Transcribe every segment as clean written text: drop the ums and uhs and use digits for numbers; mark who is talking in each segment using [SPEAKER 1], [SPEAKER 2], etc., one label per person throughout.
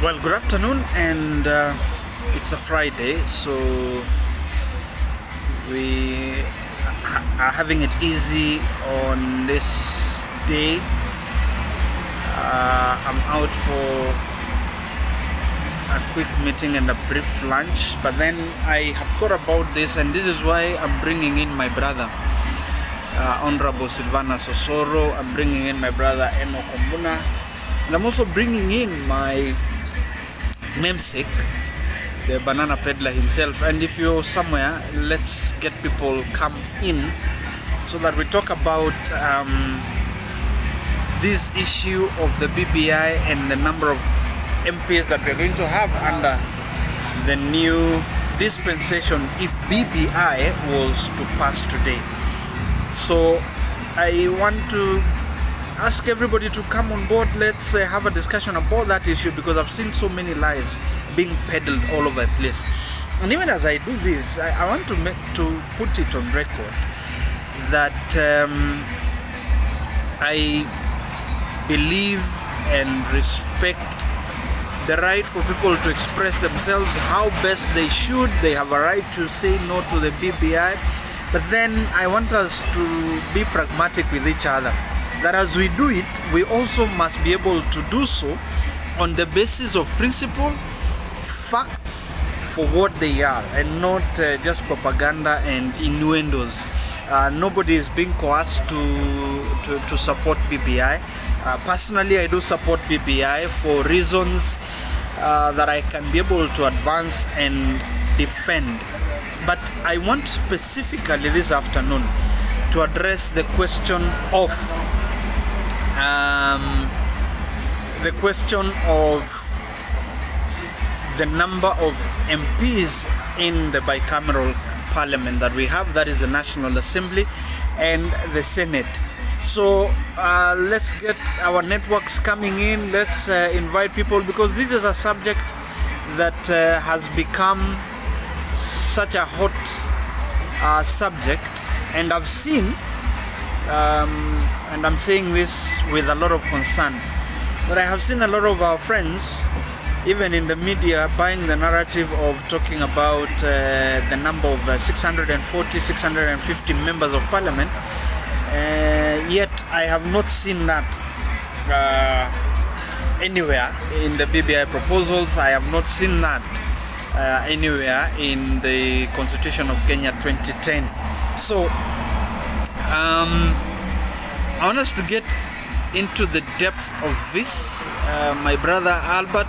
[SPEAKER 1] Well, good afternoon, and it's a Friday, so we are having it easy on this day. I'm out for a quick meeting and a brief lunch, but then I have thought about this, and this is why I'm bringing in my brother, Honorable Silvana Sosoro. I'm bringing in my brother Eno Kombuna, and I'm also bringing in my namesake, the banana peddler himself. And if you're somewhere, let's get people come in so that we talk about this issue of the BBI and the number of MPs that we're going to have under the new dispensation if BBI was to pass today. So I want to ask everybody to come on board. Let's have a discussion about that issue, because I've seen so many lies being peddled all over the place. And even as I do this, I want to put it on record that I believe and respect the right for people to express themselves how best they should. They have a right to say no to the BBI, but then I want us to be pragmatic with each other, that as we do it, we also must be able to do so on the basis of principle, facts for what they are, and not just propaganda and innuendos. Nobody is being coerced to support BBI. Personally, I do support BBI for reasons that I can be able to advance and defend. But I want specifically this afternoon to address the question of the number of MPs in the Bi-cameral Parliament that we have, that is the National Assembly and the Senate. So let's get our networks coming in. Let's invite people, because this is a subject that has become such a hot subject, and I've seen and I'm saying this with a lot of concern, but I have seen a lot of our friends, even in the media, buying the narrative of talking about the number of 640, 650 members of parliament, yet I have not seen that anywhere in the BBI proposals. I have not seen that anywhere in the Constitution of Kenya 2010. So I want us to get into the depth of this. My brother Albert,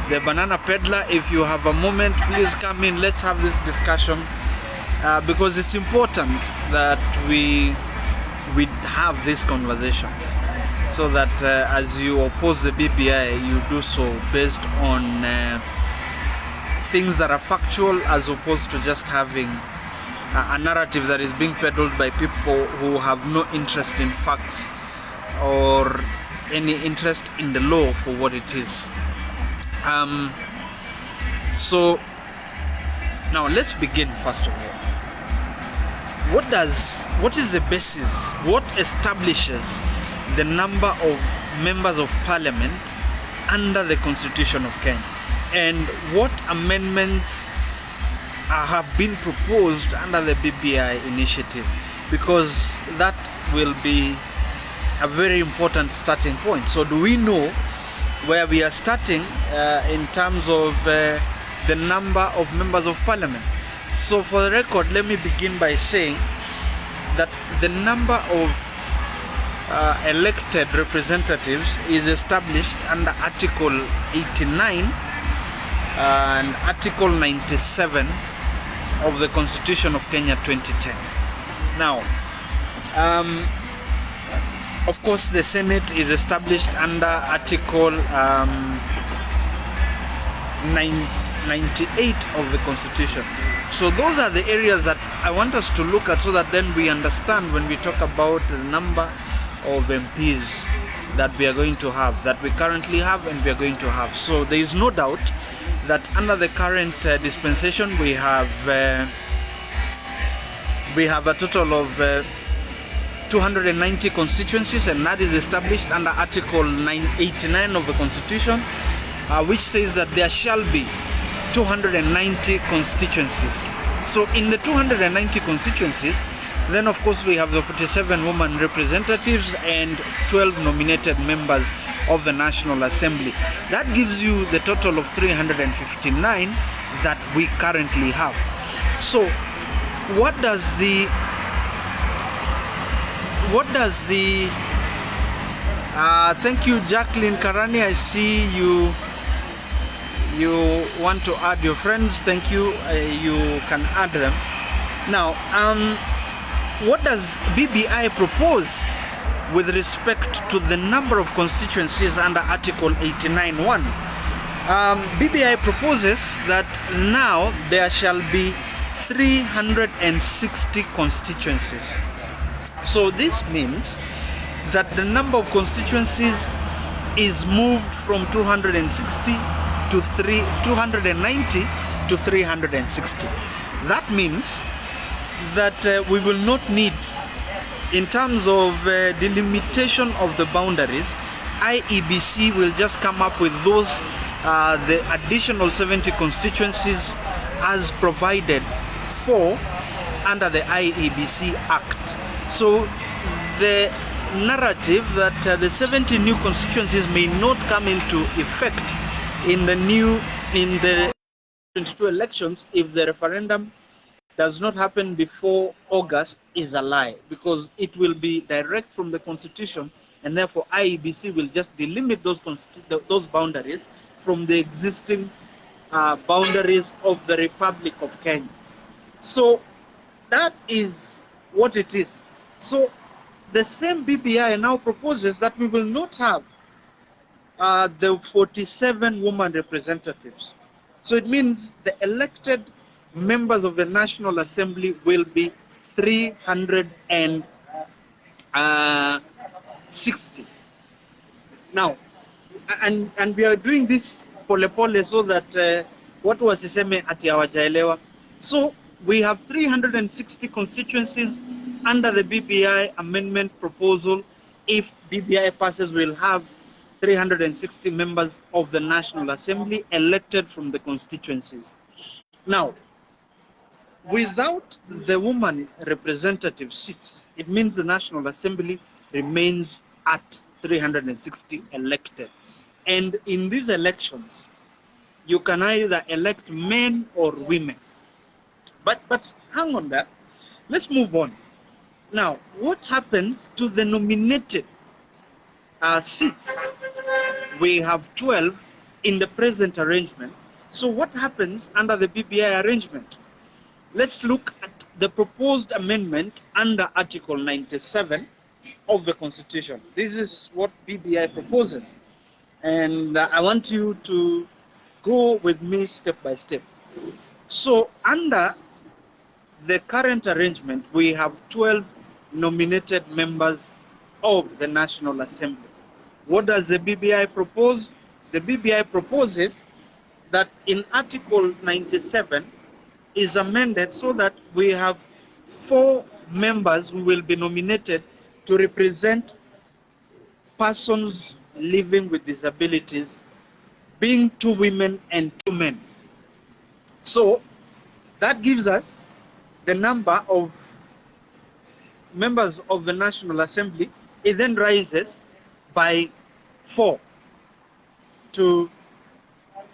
[SPEAKER 1] the banana peddler, if you have a moment, please come in. Let's have this discussion, because it's important that we have this conversation, so that as you oppose the BBI, you do so based on things that are factual, as opposed to just having a narrative that is being peddled by people who have no interest in facts or any interest in the law for what it is. So now let's begin. First of all, what is the basis? What establishes the number of members of parliament under the Constitution of Kenya, and what amendments have been proposed under the BBI initiative? Because that will be a very important starting point. So do we know where we are starting in terms of the number of members of parliament? So for the record, let me begin by saying that the number of elected representatives is established under Article 89 and Article 97 of the Constitution of Kenya 2010. Now, of course, the Senate is established under Article 98 of the Constitution. So those are the areas that I want us to look at, so that then we understand when we talk about the number of MPs that we are going to have, that we currently have and we are going to have. So there is no doubt that under the current dispensation we have a total of 290 constituencies, and that is established under Article 989 of the Constitution. which says that there shall be 290 constituencies. So in the 290 constituencies, then of course we have the 47 women representatives and 12 nominated members of the National Assembly. That gives you the total of 359 that we currently have. So what does the thank you, Jacqueline Karani. I see you want to add your friends. Thank you. You can add them now. What does BBI propose with respect to the number of constituencies under Article 89.1? BBI proposes that now there shall be 360 constituencies. So this means that the number of constituencies is moved from 290 to 360. That means that we will not need, in terms of delimitation of the boundaries, IEBC will just come up with those the additional 70 constituencies as provided for under the IEBC Act. So the narrative that the 70 new constituencies may not come into effect in the 22 elections if the referendum does not happen before August is a lie, because it will be direct from the Constitution, and therefore IEBC will just delimit those boundaries from the existing boundaries of the Republic of Kenya. So that is what it is. So the same BBI now proposes that we will not have the 47 women representatives. So it means the elected members of the National Assembly will be 360. Now, and we are doing this pole pole so that what was iseme ati hawajaelewa. So we have 360 constituencies under the BBI amendment proposal. If BBI passes, we'll have 360 members of the National Assembly elected from the constituencies. Now, without the woman representative seats, it means the National Assembly remains at 360 elected. And in these elections, you can either elect men or women. But hang on that. Let's move on. Now, what happens to the nominated seats? We have 12 in the present arrangement. So what happens under the BBI arrangement? Let's look at the proposed amendment under Article 97 of the Constitution. This is what BBI proposes. And I want you to go with me step by step. So under the current arrangement, we have 12 nominated members of the National Assembly. What does the BBI propose? The BBI proposes that in Article 97 is amended so that we have 4 members who will be nominated to represent persons living with disabilities, being 2 women and 2 men. So that gives us the number of members of the National Assembly. It then rises by 4 to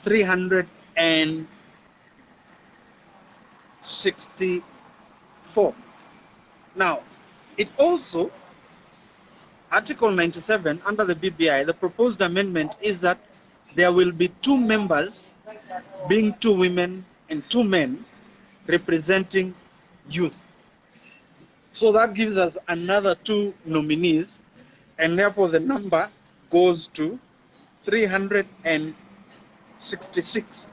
[SPEAKER 1] 364. Now, it also, Article 97 under the BBI, the proposed amendment is that there will be 2 members, being 2 women and 2 men, representing youth. So that gives us another 2 nominees, and therefore the number goes to 366.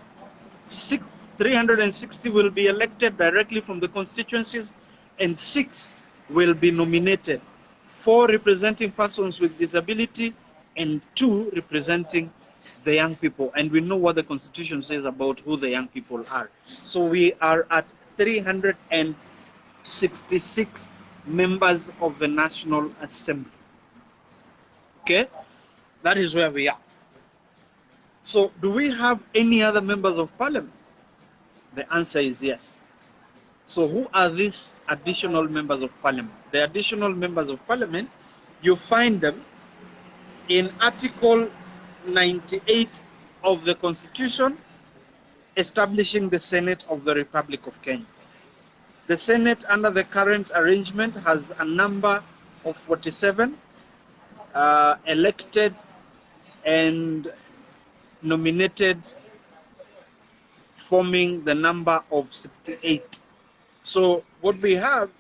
[SPEAKER 1] 360 will be elected directly from the constituencies, and 6 will be nominated, 4 representing persons with disability and 2 representing the young people. And we know what the Constitution says about who the young people are. So we are at 366 members of the National Assembly. Okay, that is where we are. So do we have any other members of parliament? The answer is yes. So who are these additional members of parliament? The additional members of parliament, you find them in Article 98 of the Constitution, establishing the Senate of the Republic of Kenya. The Senate under the current arrangement has a number of 47 elected and nominated, forming the number of 68. So what we have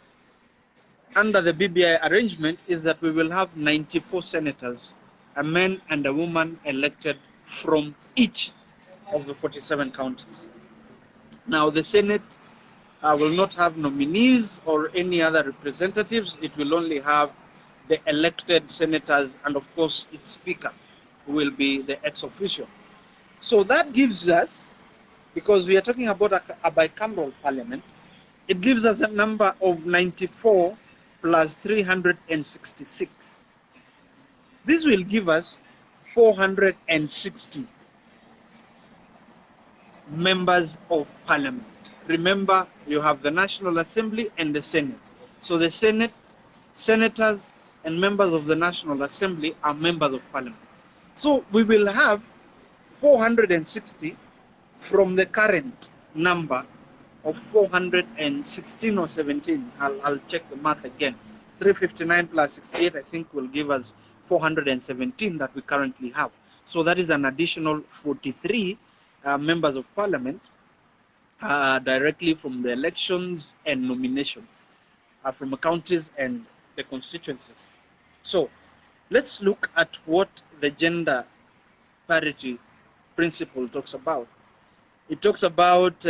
[SPEAKER 1] under the BBI arrangement is that we will have 94 senators, a man and a woman elected from each of the 47 counties. Now the Senate will not have nominees or any other representatives. It will only have the elected senators and of course its speaker, who will be the ex officio. So that gives us, because we are talking about a bicameral parliament, it gives us a number of 94 plus 366. This will give us 460 members of parliament. Remember, you have the National Assembly and the Senate. So the Senate, senators and members of the National Assembly are members of parliament. So we will have 460 from the current number of 416 or 17. I'll check the math again. 359 plus 68, I think, will give us 417 that we currently have. So that is an additional 43 members of parliament directly from the elections and nomination from the counties and the constituencies. So let's look at what the gender parity principle talks about. It talks about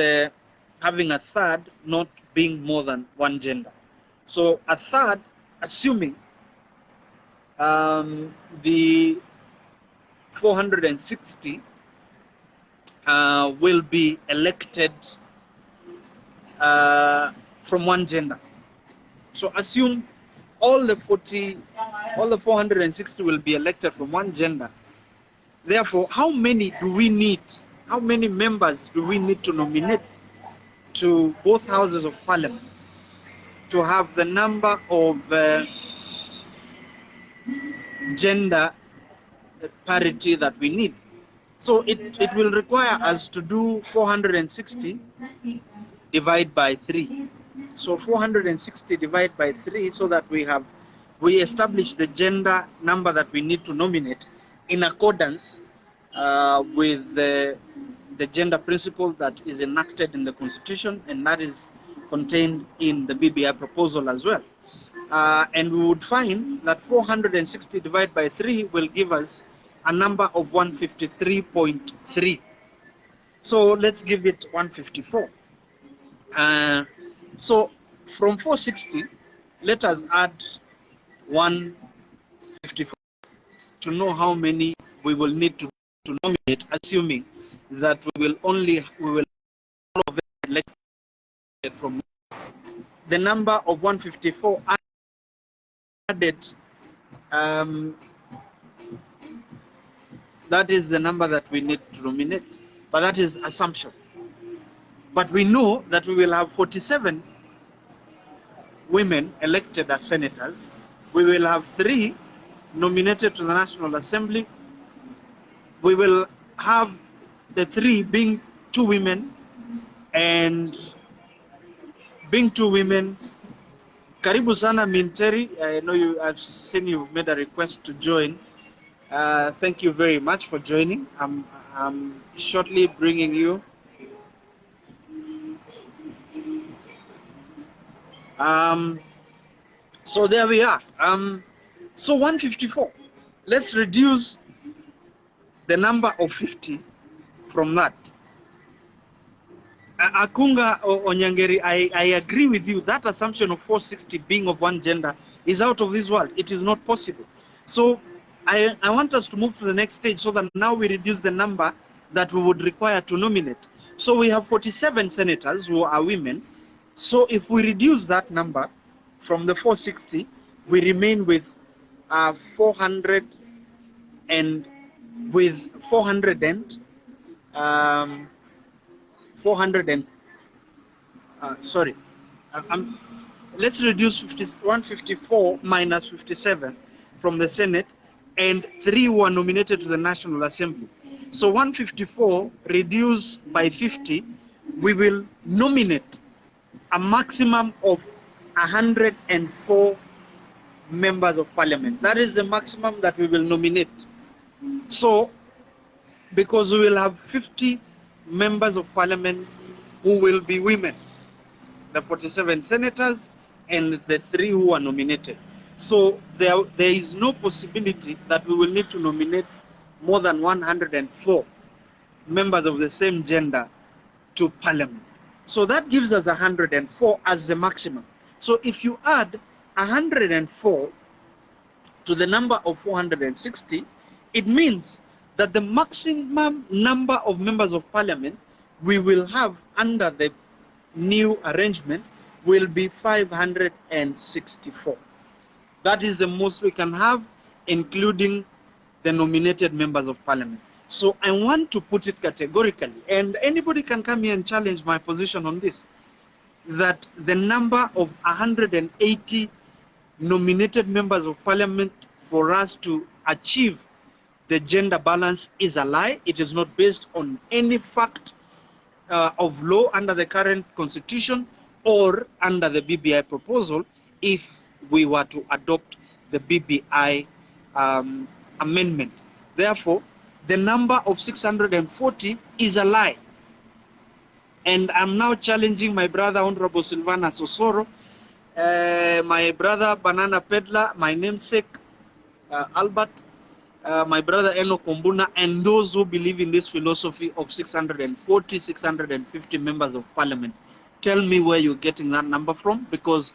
[SPEAKER 1] having a third not being more than one gender. So a third, assuming the 460 will be elected from one gender. So assume all the 460 will be elected from one gender. Therefore, how many do we need? How many members do we need to nominate to both houses of parliament to have the number of gender parity that we need? So it will require us to do 460 divided by 3. So 460 divided by 3, so that we establish the gender number that we need to nominate in accordance with the gender principle that is enacted in the Constitution, and that is contained in the BBI proposal as well. And we would find that 460 divided by 3 will give us a number of 153.3. So let's give it 154. So from 460, let us add 154 to know how many we will need to nominate, assuming that we will all of them elected from the number of 154 added. That is the number that we need to nominate, but that is assumption. But we know that we will have 47 women elected as senators. We will have 3 nominated to the National Assembly. We will have the 3 being 2 women, and being 2 women. Karibu sana Minteri. I know I've seen you've made a request to join. Thank you very much for joining. I'm shortly bringing you. So there we are. So 154. Let's reduce the number of 50 from that. Akunga Onyangeri, I agree with you. That assumption of 460 being of one gender is out of this world. It is not possible. So I want us to move to the next stage, so that now we reduce the number that we would require to nominate. So we have 47 senators who are women. So if we reduce that number from the 460, we remain with 400 and with 400 and 400 and sorry, let's reduce 154 minus 57 from the Senate, and 3 were nominated to the National Assembly. So 154 reduced by 50, we will nominate a maximum of 104 members of parliament. That is the maximum that we will nominate. So, because we will have 50 members of parliament who will be women, the 47 senators and the 3 who are nominated. So there is no possibility that we will need to nominate more than 104 members of the same gender to parliament. So that gives us 104 as the maximum. So if you add 104 to the number of 460, it means that the maximum number of members of parliament we will have under the new arrangement will be 564. That is the most we can have, including the nominated members of parliament. So I want to put it categorically, and anybody can come here and challenge my position on this, that the number of 180 nominated members of parliament for us to achieve the gender balance is a lie. It is not based on any fact of law under the current constitution or under the BBI proposal if we were to adopt the BBI amendment. Therefore, the number of 640 is a lie. And I'm now challenging my brother, Honorable Silvana Sosoro, my brother, Banana Peddler, my namesake, Albert, my brother, Eno Kombuna, and those who believe in this philosophy of 640, 650 members of parliament. Tell me where you're getting that number from, because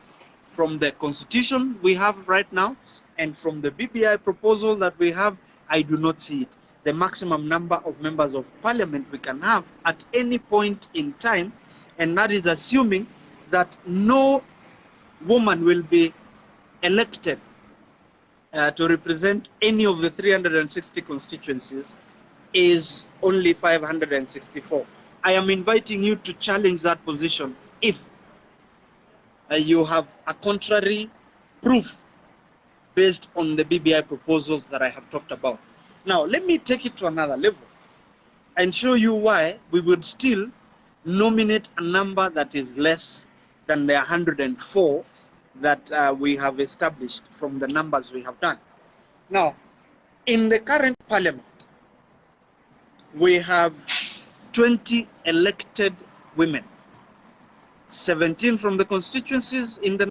[SPEAKER 1] from the constitution we have right now and from the BBI proposal that we have, I do not see it. The maximum number of members of parliament we can have at any point in time, and that is assuming that no woman will be elected to represent any of the 360 constituencies, is only 564. I am inviting you to challenge that position if you have a contrary proof based on the BBI proposals that I have talked about. Now, let me take it to another level and show you why we would still nominate a number that is less than the 104 that we have established from the numbers we have done. Now, in the current parliament, we have 20 elected women, 17 from the constituencies, in the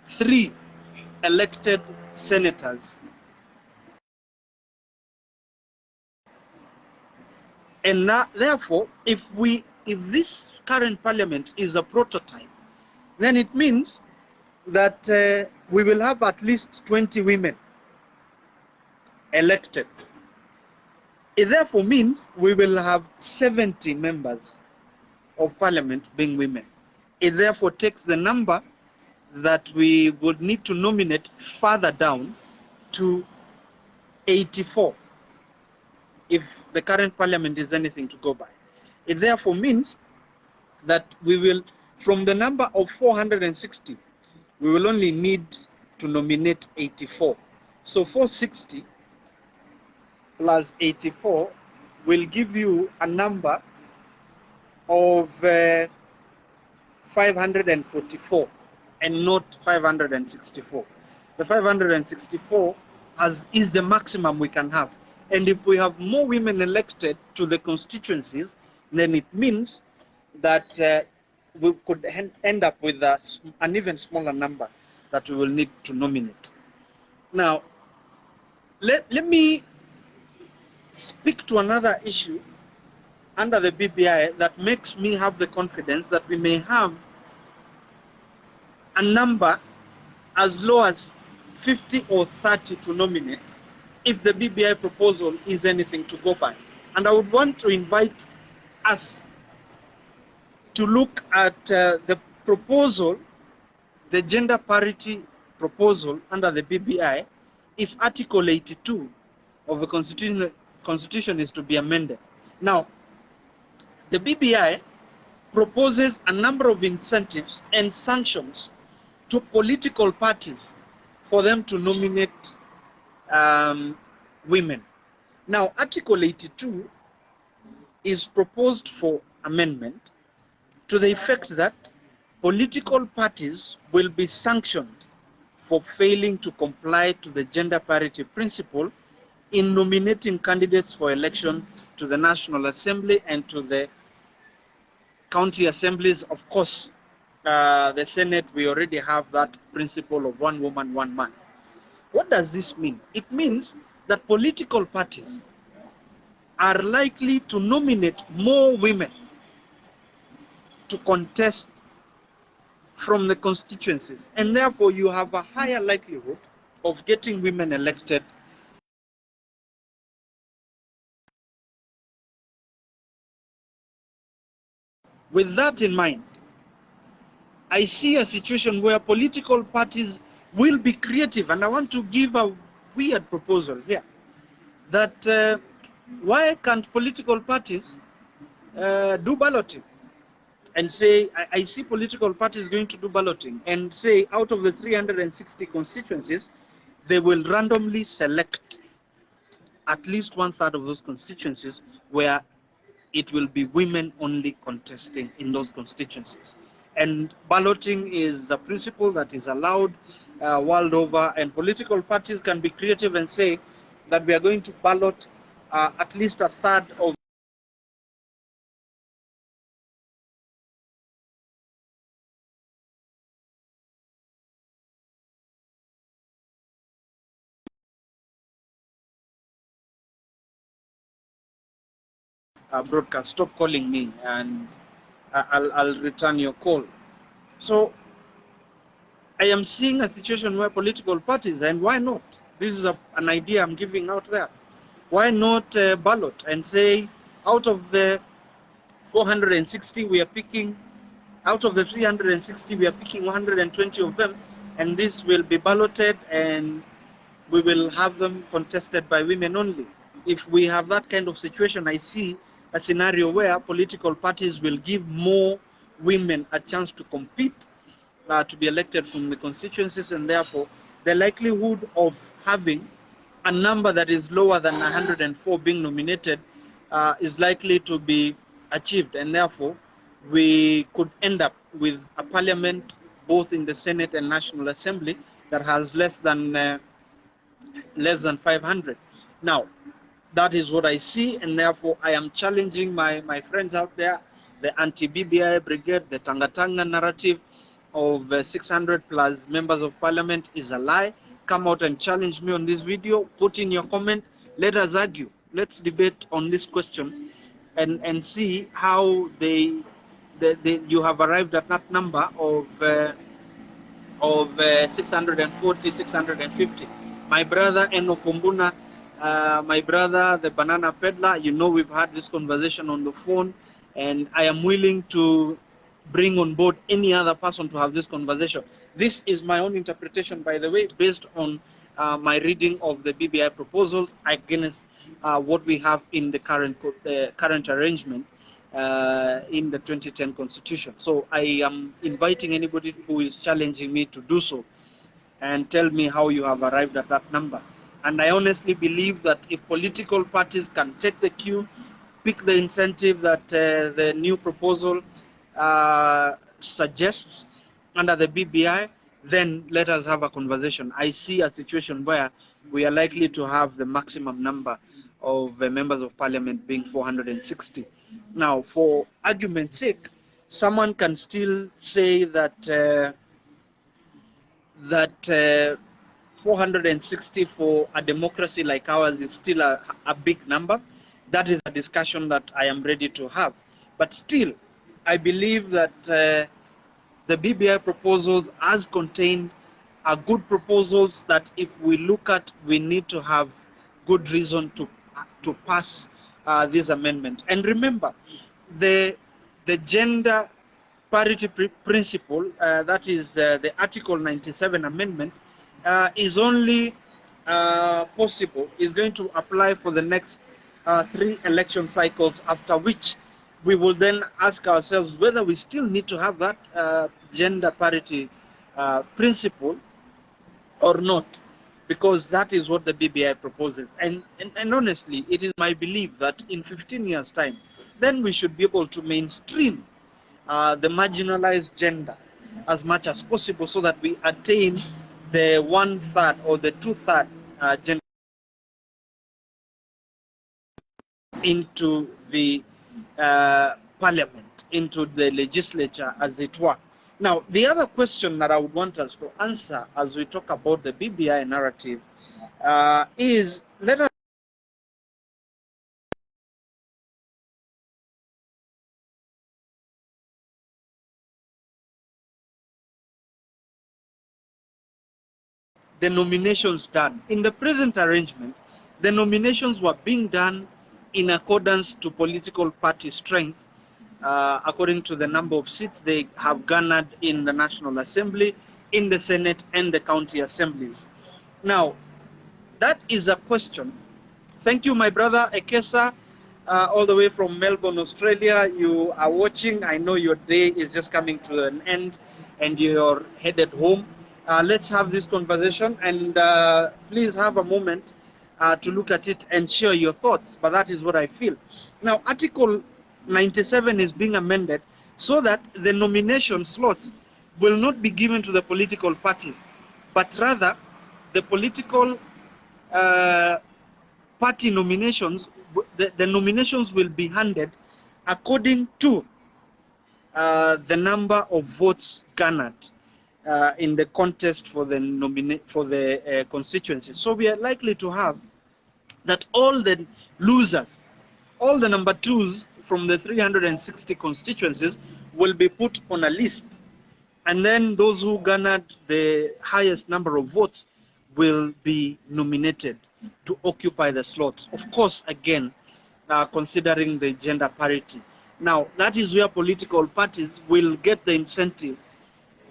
[SPEAKER 1] 3 elected senators, and now, therefore, if this current parliament is a prototype, then it means that we will have at least 20 women elected. It therefore means we will have 70 members of parliament being women. It therefore takes the number that we would need to nominate further down to 84 if the current parliament is anything to go by. It therefore means that we will, from the number of 460, we will only need to nominate 84. So 460 plus 84 will give you a number of 544 and not 564. The 564 is the maximum we can have. And if we have more women elected to the constituencies, then it means that we could end up with an even smaller number that we will need to nominate. Now, let me speak to another issue under the BBI that makes me have the confidence that we may have a number as low as 50 or 30 to nominate if the BBI proposal is anything to go by. And I would want to invite us to look at the proposal, the gender parity proposal under the BBI, if Article 82 of the Constitution is to be amended. Now, the BBI proposes a number of incentives and sanctions to political parties for them to nominate women. Now, Article 82 is proposed for amendment to the effect that political parties will be sanctioned for failing to comply to the gender parity principle in nominating candidates for election to the National Assembly and to the county assemblies. Of course, the Senate, we already have that principle of one woman, one man. What does this mean? It means that political parties are likely to nominate more women to contest from the constituencies, and therefore you have a higher likelihood of getting women elected. With that in mind, I see a situation where political parties will be creative, and I want to give a weird proposal here, that why can't political parties do balloting and say, I see political parties going to do balloting and say out of the 360 constituencies, they will randomly select at least 1/3 of those constituencies where it will be women only contesting in those constituencies. And balloting is a principle that is allowed world over, and political parties can be creative and say that we are going to ballot at least 1/3 of broadcast. Stop calling me and I'll return your call. So I am seeing a situation where political parties, and why not? This is an idea I'm giving out there. Why not ballot and say out of the 460 we are picking, out of the 360 we are picking 120 of them, and this will be balloted and we will have them contested by women only. If we have that kind of situation, I see a scenario where political parties will give more women a chance to compete, to be elected from the constituencies, and therefore the likelihood of having a number that is lower than 104 being nominated is likely to be achieved, and therefore we could end up with a parliament both in the Senate and National Assembly that has less than 500. Now, that is what I see, and therefore I am challenging my friends out there. The anti-BBI brigade, the Tangatanga narrative of 600 plus members of parliament is a lie. Come out and challenge me on this video. Put in your comment. Let us argue. Let's debate on this question and see how you have arrived at that number of 640, 650. My brother Eno Kumbuna, my brother the banana peddler, you know, we've had this conversation on the phone, and I am willing to bring on board any other person to have this conversation. This is my own interpretation, by the way, based on my reading of the BBI proposals against what we have in the current arrangement in the 2010 Constitution. So I am inviting anybody who is challenging me to do so and tell me how you have arrived at that number. And I honestly believe that if political parties can take the cue, pick the incentive that the new proposal suggests under the BBI, then let us have a conversation. I see a situation where we are likely to have the maximum number of members of parliament being 460. Now, for argument's sake, someone can still say that 460 for a democracy like ours is still a big number. That is a discussion that I am ready to have. But still, I believe that the BBI proposals as contained are good proposals that if we look at, we need to have good reason to pass this amendment. And remember, the gender parity principle, that is the Article 97 amendment, is only possible, is going to apply for the next 3 election cycles, after which we will then ask ourselves whether we still need to have that gender parity principle or not, because that is what the BBI proposes. And honestly, it is my belief that in 15 years' time, then we should be able to mainstream the marginalized gender as much as possible, so that we attain the 1/3 or the 2/3 gender into the parliament, into the legislature, as it were. Now, the other question that I would want us to answer as we talk about the BBI narrative is, let us the nominations done. In the present arrangement, the nominations were being done in accordance to political party strength, according to the number of seats they have garnered in the National Assembly, in the Senate, and the county assemblies. Now, that is a question. Thank you, my brother Ekesa, all the way from Melbourne, Australia. You are watching. I know your day is just coming to an end and you're headed home. Let's have this conversation, and please have a moment to look at it and share your thoughts. But that is what I feel. Now, Article 97 is being amended so that the nomination slots will not be given to the political parties, but rather the political party nominations, the nominations will be handed according to the number of votes garnered in the contest for the constituency. So we are likely to have that all the losers, all the number 2s from the 360 constituencies will be put on a list, and then those who garnered the highest number of votes will be nominated to occupy the slots. Of course, again, considering the gender parity. Now, that is where political parties will get the incentive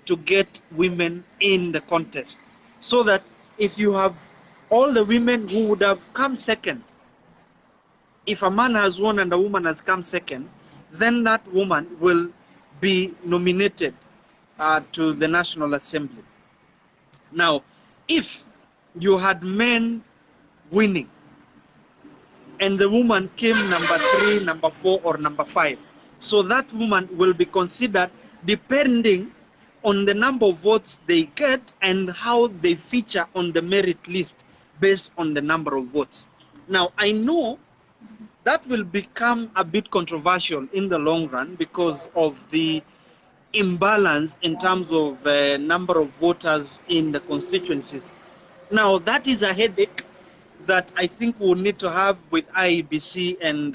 [SPEAKER 1] to get women in the contest, so that if you have all the women who would have come second, if a man has won and a woman has come second, then that woman will be nominated to the National Assembly. Now, if you had men winning and the woman came number 3, number 4, or number 5, so that woman will be considered depending on the number of votes they get and how they feature on the merit list based on the number of votes. Now, I know that will become a bit controversial in the long run because of the imbalance in terms of number of voters in the constituencies. Now, that is a headache that I think we'll need to have with IEBC, and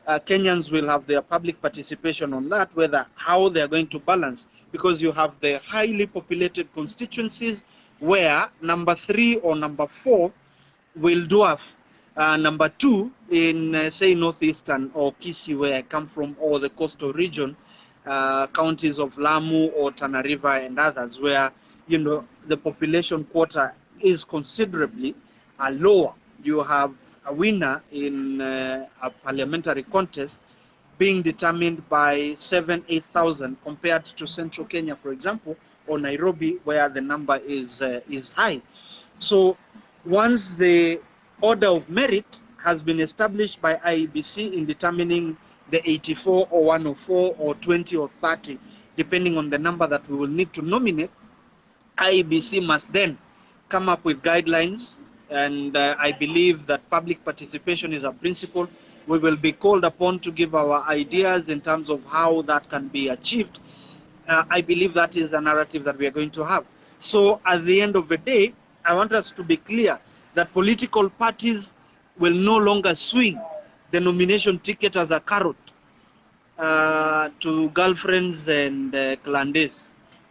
[SPEAKER 1] Kenyans will have their public participation on that, whether how they're going to balance, because you have the highly populated constituencies where number 3 or number 4 will dwarf number 2 in, say, northeastern or Kisii, where I come from, or the coastal region, counties of Lamu or Tana River and others, where, you know, the population quota is considerably lower. You have a winner in a parliamentary contest being determined by 7,000-8,000 compared to Central Kenya, for example, or Nairobi, where the number is high. So once the order of merit has been established by IEBC in determining the 84 or 104 or 20 or 30, depending on the number that we will need to nominate, IEBC must then come up with guidelines, and I believe that public participation is a principle. We will be called upon to give our ideas in terms of how that can be achieved. I believe that is a narrative that we are going to have. So at the end of the day, I want us to be clear that political parties will no longer swing the nomination ticket as a carrot to girlfriends and clandes.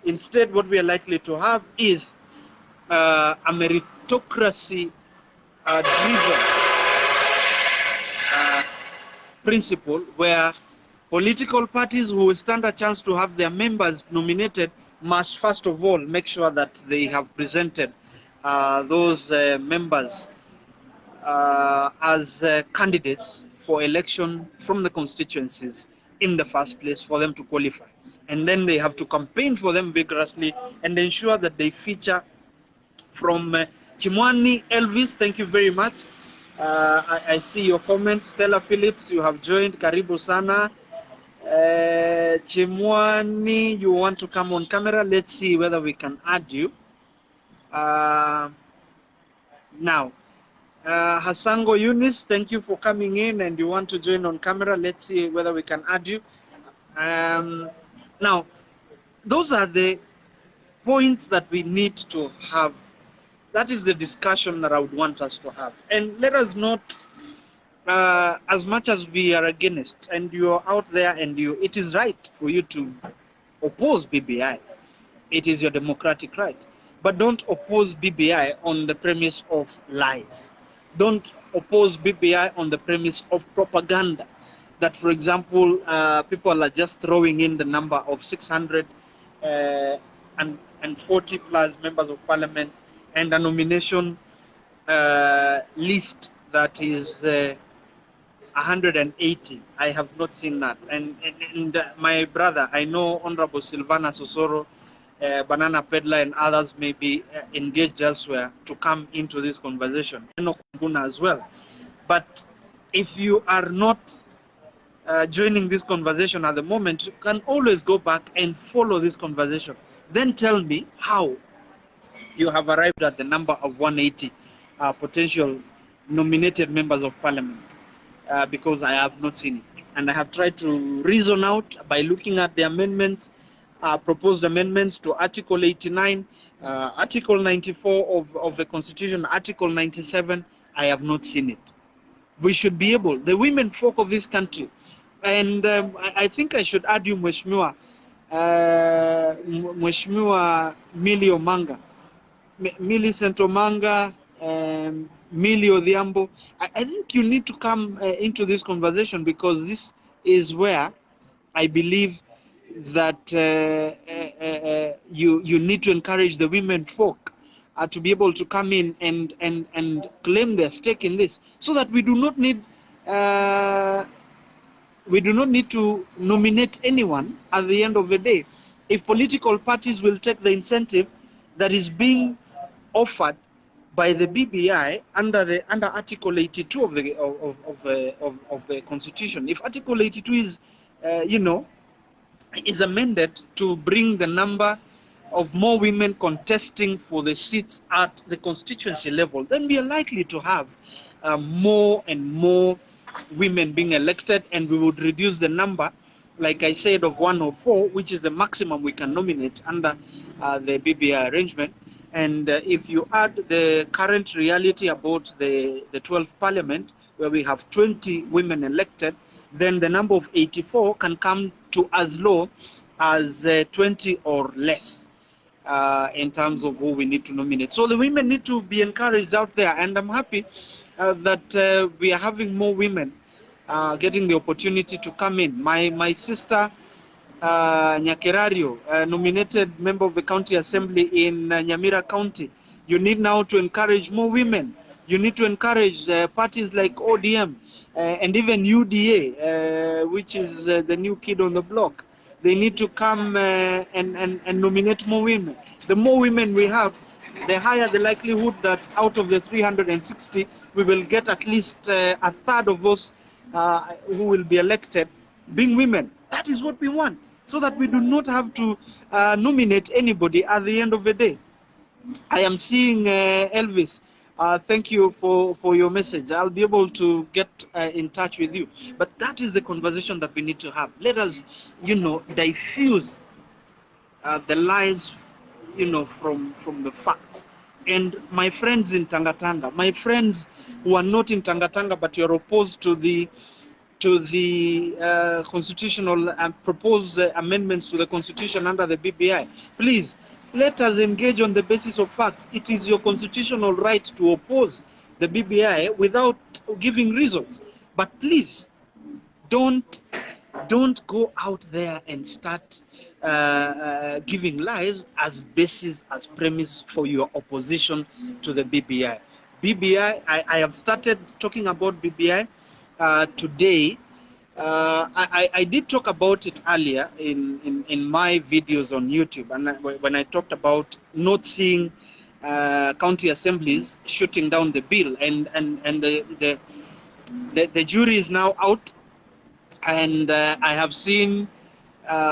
[SPEAKER 1] Instead, what we are likely to have is a meritocracy driven principle, where political parties who will stand a chance to have their members nominated must first of all make sure that they have presented those members as candidates for election from the constituencies in the first place for them to qualify. And then they have to campaign for them vigorously and ensure that they feature from Chimwani Elvis. Thank you very much. I see your comments. Stella Phillips, you have joined. Karibu sana. Chimwani, you want to come on camera? Let's see whether we can add you. Now, Hassango Yunis, thank you for coming in and you want to join on camera. Let's see whether we can add you. Now, those are the points that we need to have. That is the discussion that I would want us to have. And let us not, as much as we are against, and you're out there and it is right for you to oppose BBI. It is your democratic right. But don't oppose BBI on the premise of lies. Don't oppose BBI on the premise of propaganda. That, for example, people are just throwing in the number of 640 plus members of parliament and a nomination list that is 180. I have not seen that. And my brother, I know Honorable Silvana Sosoro, Banana Peddler and others may be engaged elsewhere to come into this conversation, as well. But if you are not joining this conversation at the moment, you can always go back and follow this conversation. Then tell me how you have arrived at the number of 180 potential nominated members of parliament, because I have not seen it. And I have tried to reason out by looking at the amendments, proposed amendments to Article 89, Article 94 of the Constitution, Article 97. I have not seen it. We should be able, the women folk of this country, and I think I should add you, Mheshimiwa Millie Omanga, Millicent Omanga, Millie Odhiambo. I think you need to come into this conversation, because this is where I believe that you need to encourage the women folk to be able to come in and claim their stake in this, so that we do not need to nominate anyone at the end of the day. If political parties will take the incentive that is being offered by the BBI under Article 82 of the Constitution, if Article 82 is is amended to bring the number of more women contesting for the seats at the constituency level, then we are likely to have more and more women being elected, and we would reduce the number, like I said, of 104, which is the maximum we can nominate under the BBI arrangement. And if you add the current reality about the 12th parliament, where we have 20 women elected, then the number of 84 can come to as low as 20 or less in terms of who we need to nominate. So the women need to be encouraged out there, and I'm happy that we are having more women getting the opportunity to come in. My sister Nyakerario, nominated member of the county assembly in Nyamira County. You need now to encourage more women. You need to encourage parties like ODM and even UDA, which is the new kid on the block. They need to come and nominate more women. The more women we have, the higher the likelihood that out of the 360, we will get at least a third of those who will be elected being women. That is what we want, so that we do not have to nominate anybody at the end of the day. I am seeing Elvis. Thank you for your message. I'll be able to get in touch with you. But that is the conversation that we need to have. Let us, diffuse the lies, from the facts. And my friends in Tangatanga, my friends who are not in Tangatanga, but you're opposed to the constitutional and proposed amendments to the constitution under the BBI, please, let us engage on the basis of facts. It is your constitutional right to oppose the BBI without giving reasons. But please, don't go out there and start giving lies as basis, as premise for your opposition to the BBI. BBI, I have started talking about BBI today. I did talk about it earlier in my videos on YouTube, and when I talked about not seeing county assemblies shooting down the bill, and the jury is now out, and I have seen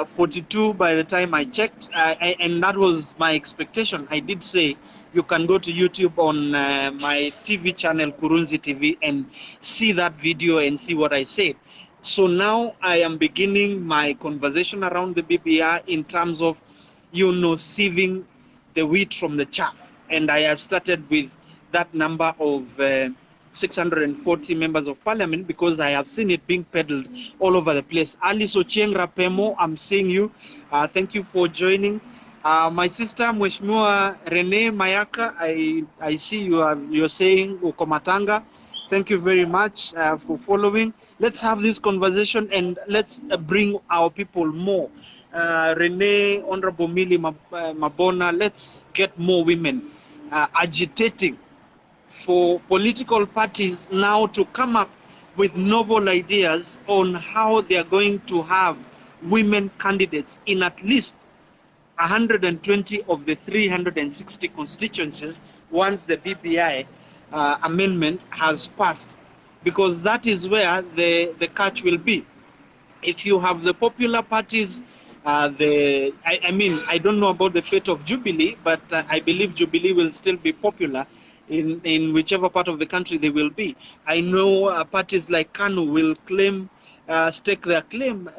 [SPEAKER 1] 42 by the time I checked, and that was my expectation. I did say you can go to YouTube on my TV channel, Kurunzi TV, and see that video and see what I said. So now I am beginning my conversation around the BBI in terms of, sieving the wheat from the chaff. And I have started with that number of 640 members of parliament, because I have seen it being peddled all over the place. Alice Ochieng Rapemo, I'm seeing you. Thank you for joining. My sister, Mheshimiwa Rene Mayaka, I see you're saying Ukomatanga. Thank you very much for following. Let's have this conversation and let's bring our people more. Rene, Honorable Millie Mabona, let's get more women agitating for political parties now to come up with novel ideas on how they are going to have women candidates in at least 120 of the 360 constituencies once the BBI amendment has passed, because that is where the catch will be. If you have the popular parties, I mean, I don't know about the fate of Jubilee, but I believe Jubilee will still be popular in whichever part of the country they will be. I know parties like KANU will claim, stake their claim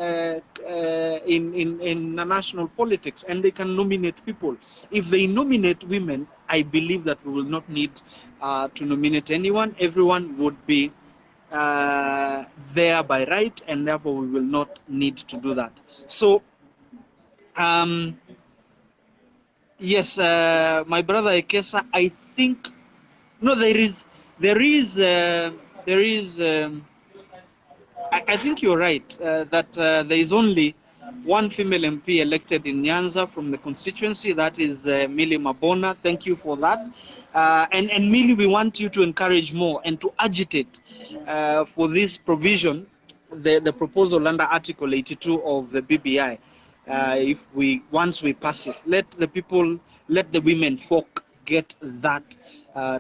[SPEAKER 1] in national politics, and they can nominate people. If they nominate women, I believe that we will not need to nominate anyone. Everyone would be there by right, and therefore we will not need to do that. So, yes, my brother Ekesa, I think, no, there is, I think you're right, that there is only one female MP elected in Nyanza from the constituency, that is Millie Mabona. Thank you for that. And Millie, we want you to encourage more and to agitate for this provision, the proposal under Article 82 of the BBI. Once we pass it, let the people, let the women folk get that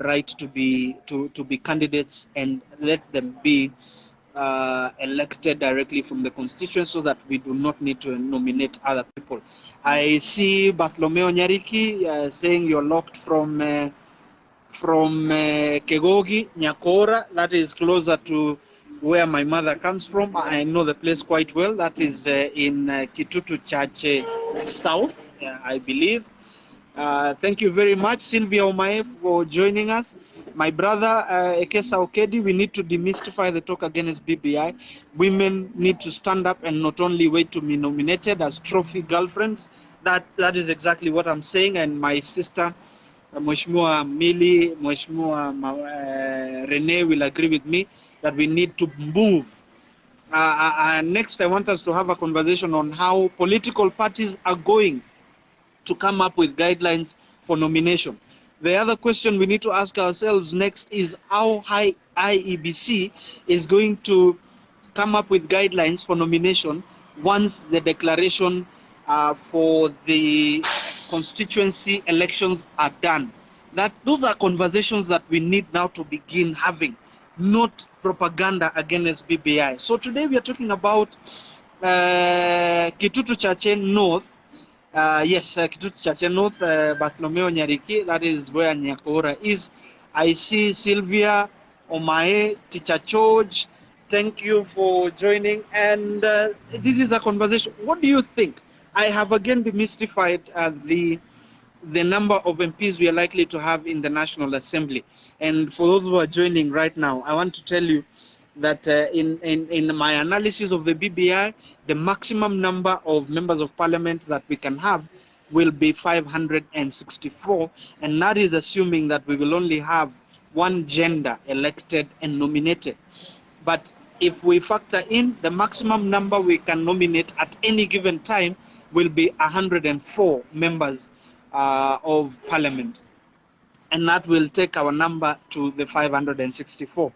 [SPEAKER 1] right to be candidates, and let them be elected directly from the constituency, so that we do not need to nominate other people. I see Bartholomew Nyariki saying you're locked from Kegogi, Nyakora. That is closer to where my mother comes from. I know the place quite well. That is in Kitutu Church South, I believe. Thank you very much, Sylvia Omae, for joining us. My brother Ekesa Okedi, we need to demystify the talk against BBI. Women need to stand up and not only wait to be nominated as trophy girlfriends. That is exactly what I'm saying. And my sister, Mheshimiwa Millie, Mheshimiwa Rene will agree with me that we need to move. Next, I want us to have a conversation on how political parties are going to come up with guidelines for nomination. The other question we need to ask ourselves next is how high IEBC is going to come up with guidelines for nomination once the declaration for the constituency elections are done. Those are conversations that we need now to begin having, not propaganda against BBI. So today we are talking about Kitutu Chache North. Yes, Kitutu Chache North, Bartholomew Nyariki, that is where Nyakora is. I see Sylvia Omae, Teacher George, thank you for joining. And this is a conversation. What do you think? I have again demystified the number of MPs we are likely to have in the National Assembly. And for those who are joining right now, I want to tell you that in my analysis of the BBI, the maximum number of members of parliament that we can have will be 564, and that is assuming that we will only have one gender elected and nominated. But if we factor in the maximum number we can nominate at any given time will be 104 members of parliament. and that will take our number to the 564.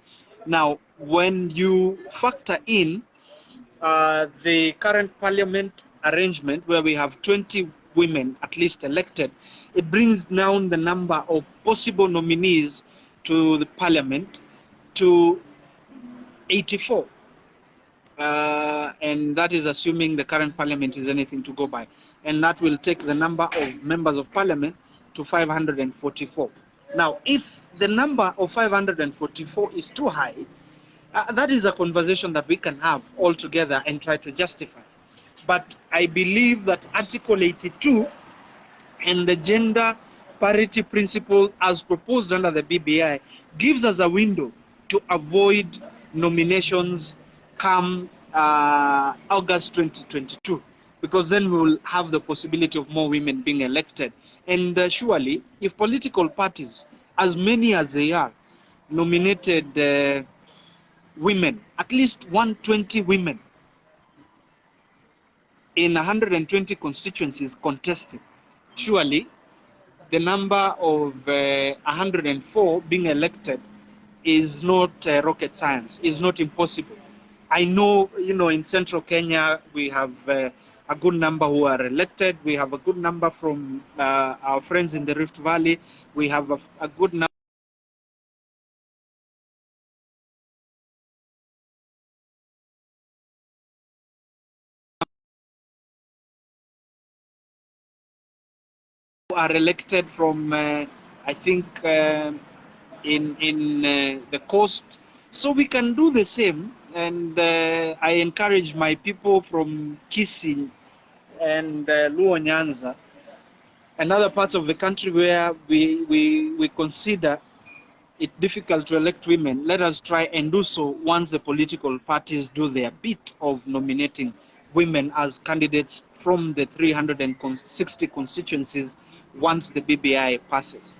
[SPEAKER 1] Now, when you factor in the current parliament arrangement where we have 20 women at least elected, it brings down the number of possible nominees to the parliament to 84. And that is assuming the current parliament is anything to go by. And that will take the number of members of parliament to 544. Now, if the number of 544 is too high, that is a conversation that we can have all together and try to justify. But I believe that Article 82 and the gender parity principle as proposed under the BBI gives us a window to avoid nominations come August 2022, because then we will have the possibility of more women being elected. And surely, if political parties, as many as they are, nominated women, at least 120 women in 120 constituencies contested, surely the number of 104 being elected is not rocket science, is not impossible. I know, in central Kenya, we have a good number who are elected. We have a good number from our friends in the Rift Valley. We have a good number who are elected from, I think, in the coast. So we can do the same. And I encourage my people from Kisii and Luo Nyanza and other parts of the country where we consider it difficult to elect women. Let us try and do so once the political parties do their bit of nominating women as candidates from the 360 constituencies once the BBI passes.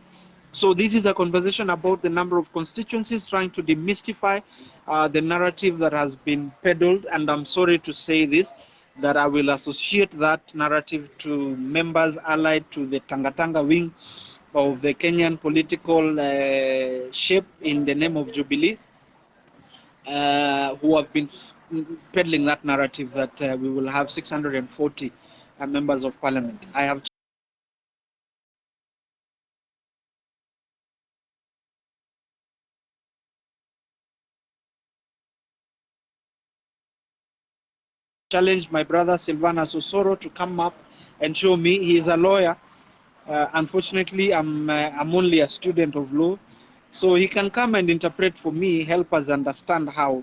[SPEAKER 1] So this is a conversation about the number of constituencies, trying to demystify the narrative that has been peddled. And I'm sorry to say this, that I will associate that narrative to members allied to the Tanga wing of the Kenyan political shape in the name of Jubilee, who have been peddling that narrative that we will have 640 members of parliament. I have challenged my brother Silvanus Osoro to come up and show me. He is a lawyer. Unfortunately, I'm only a student of law, so he can come and interpret for me, help us understand how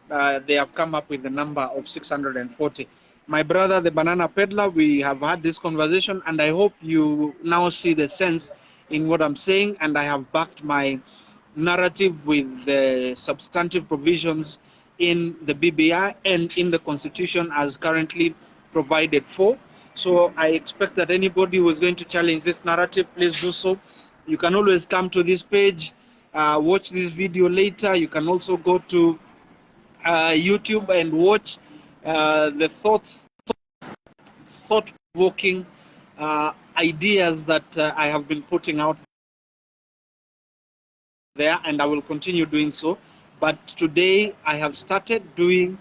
[SPEAKER 1] they have come up with the number of 640. My brother, the banana peddler, we have had this conversation, and I hope you now see the sense in what I'm saying, and I have backed my narrative with the substantive provisions in the BBI and in the Constitution as currently provided for. So I expect that anybody who is going to challenge this narrative, please do so. You can always come to this page, watch this video later. You can also go to YouTube and watch the thought-provoking ideas that I have been putting out there, and I will continue doing so. But today I have started doing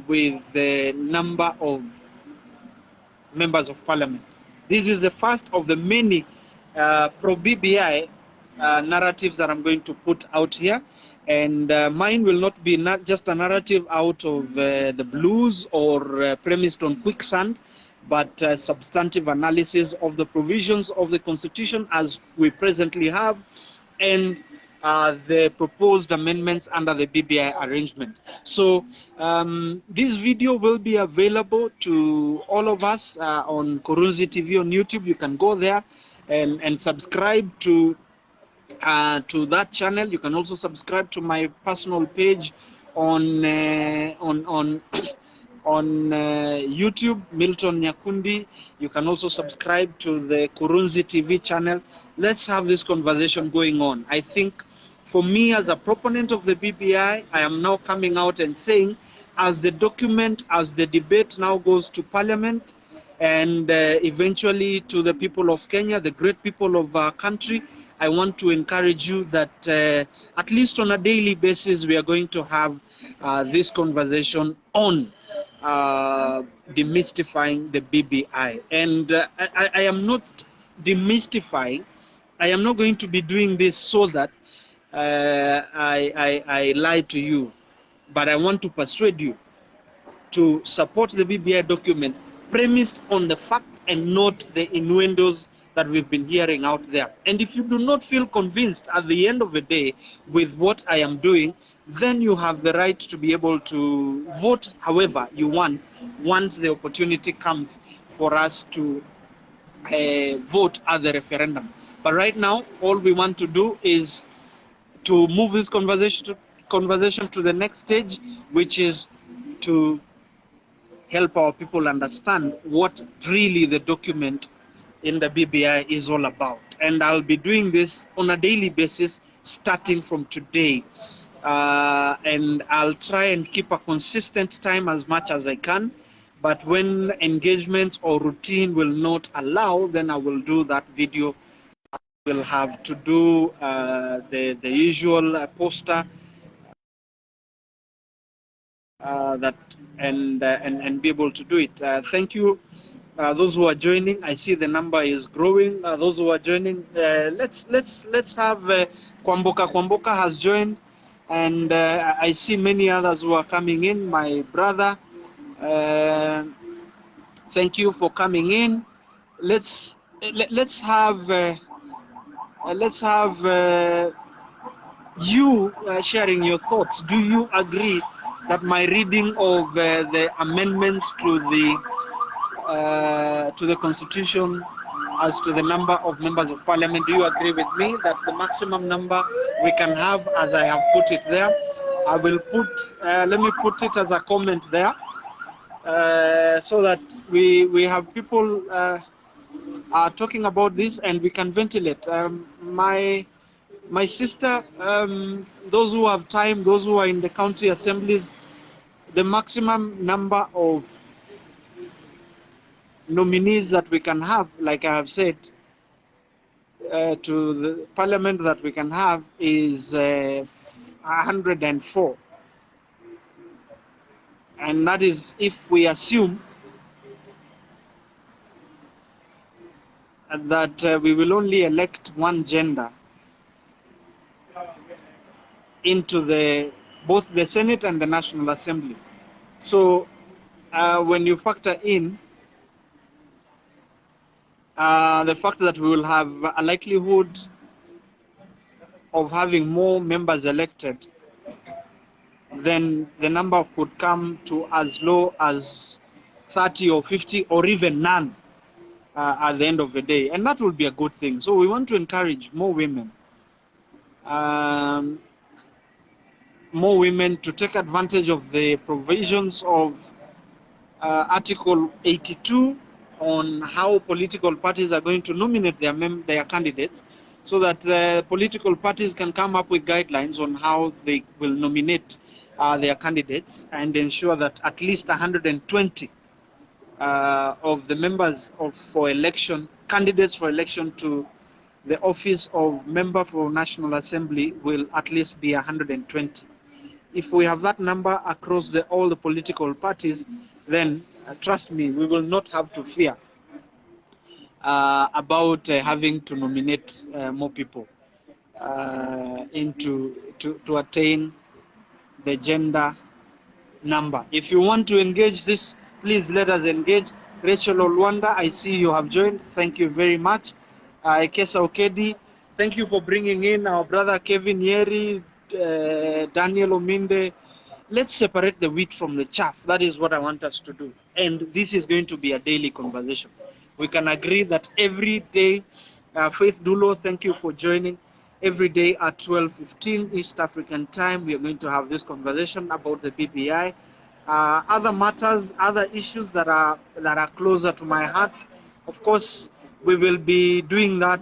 [SPEAKER 1] with the number of members of parliament. This is the first of the many pro-BBI narratives that I'm going to put out here. And mine will not be just a narrative out of the blues or premised on quicksand, but substantive analysis of the provisions of the Constitution as we presently have, and the proposed amendments under the BBI arrangement. So this video will be available to all of us on Kurunzi TV on YouTube. You can go there and subscribe to that channel. You can also subscribe to my personal page on YouTube, Milton Nyakundi. You can also subscribe to the Kurunzi TV channel. Let's have this conversation going on. I think for me, as a proponent of the BBI, I am now coming out and saying, as the document, as the debate now goes to Parliament and eventually to the people of Kenya, the great people of our country, I want to encourage you that at least on a daily basis, we are going to have this conversation on demystifying the BBI. And I am not demystifying. I am not going to be doing this so that I lie to you, but I want to persuade you to support the BBI document premised on the facts and not the innuendos that we've been hearing out there. And if you do not feel convinced at the end of the day with what I am doing, then you have the right to be able to vote however you want once the opportunity comes for us to vote at the referendum. But right now, all we want to do is to move this conversation to the next stage, which is to help our people understand what really the document in the BBI is all about. And I'll be doing this on a daily basis starting from today. And I'll try and keep a consistent time as much as I can. But when engagement or routine will not allow, then I will do that video. I will have to do the usual poster that and be able to do it. Thank you, those who are joining. I see the number is growing. Those who are joining, let's have Kwamboka has joined, and I see many others who are coming in. My brother, thank you for coming in. Let's have you sharing your thoughts. Do you agree that my reading of the amendments to the Constitution as to the number of members of Parliament, do you agree with me that the maximum number we can have, as I have put it there, I will put, let me put it as a comment there, so that we have people are talking about this and we can ventilate. My sister, those who have time, those who are in the county assemblies, the maximum number of nominees that we can have, like I have said, to the parliament that we can have is 104. And that is if we assume that we will only elect one gender into both the Senate and the National Assembly. So when you factor in the fact that we will have a likelihood of having more members elected, then the number could come to as low as 30 or 50 or even none at the end of the day. And that will be a good thing. So we want to encourage more women. More women to take advantage of the provisions of Article 82 on how political parties are going to nominate their candidates, so that political parties can come up with guidelines on how they will nominate their candidates and ensure that at least 120 of the members for election, candidates for election to the office of member for National Assembly will at least be 120. If we have that number across all the political parties, then trust me, we will not have to fear about having to nominate more people to attain the gender number. If you want to engage this, please let us engage. Rachel Olwanda, I see you have joined. Thank you very much. Ekesa Okedi, thank you for bringing in our brother Kevin Yeri, Daniel Ominde. Let's separate the wheat from the chaff. That is what I want us to do. And this is going to be a daily conversation. We can agree that every day, Faith Dulo, thank you for joining. Every day at 12:15 East African time, we are going to have this conversation about the BBI. Other matters, other issues that are closer to my heart, of course, we will be doing that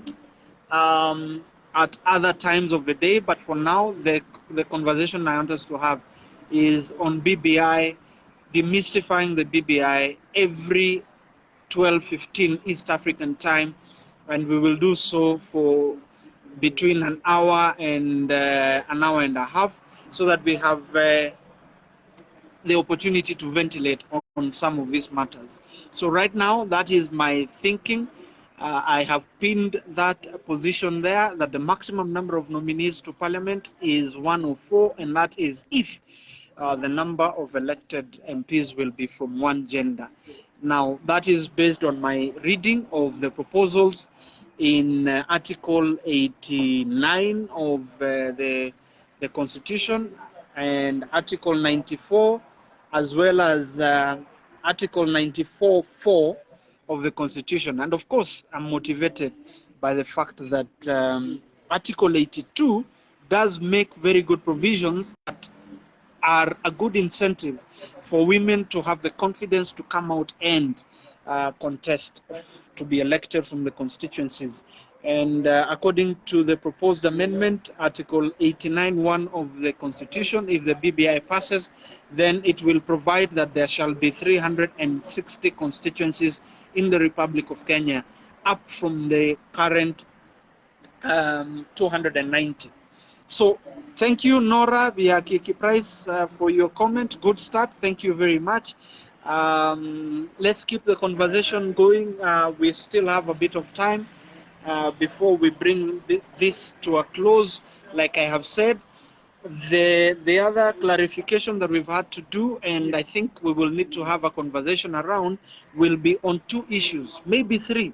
[SPEAKER 1] at other times of the day. But for now, the conversation I want us to have is on BBI, demystifying the BBI every 12:15 East African time, and we will do so for between an hour and a half, so that we have the opportunity to ventilate on some of these matters. So right now, that is my thinking. I have pinned that position there, that the maximum number of nominees to Parliament is 104, and that is if the number of elected MPs will be from one gender. Now, that is based on my reading of the proposals in Article 89 of the Constitution, and Article 94, as well as Article 94(4) of the Constitution. And of course, I'm motivated by the fact that Article 82 does make very good provisions that are a good incentive for women to have the confidence to come out and contest to be elected from the constituencies. And according to the proposed amendment, Article 89(1) of the Constitution, if the BBI passes, then it will provide that there shall be 360 constituencies in the Republic of Kenya, up from the current 290. So thank you, Nora Biakiki Price, for your comment. Good start. Thank you very much. Let's keep the conversation going. We still have a bit of time before we bring this to a close. Like I have said, the other clarification that we've had to do, and I think we will need to have a conversation around, will be on two issues, maybe three.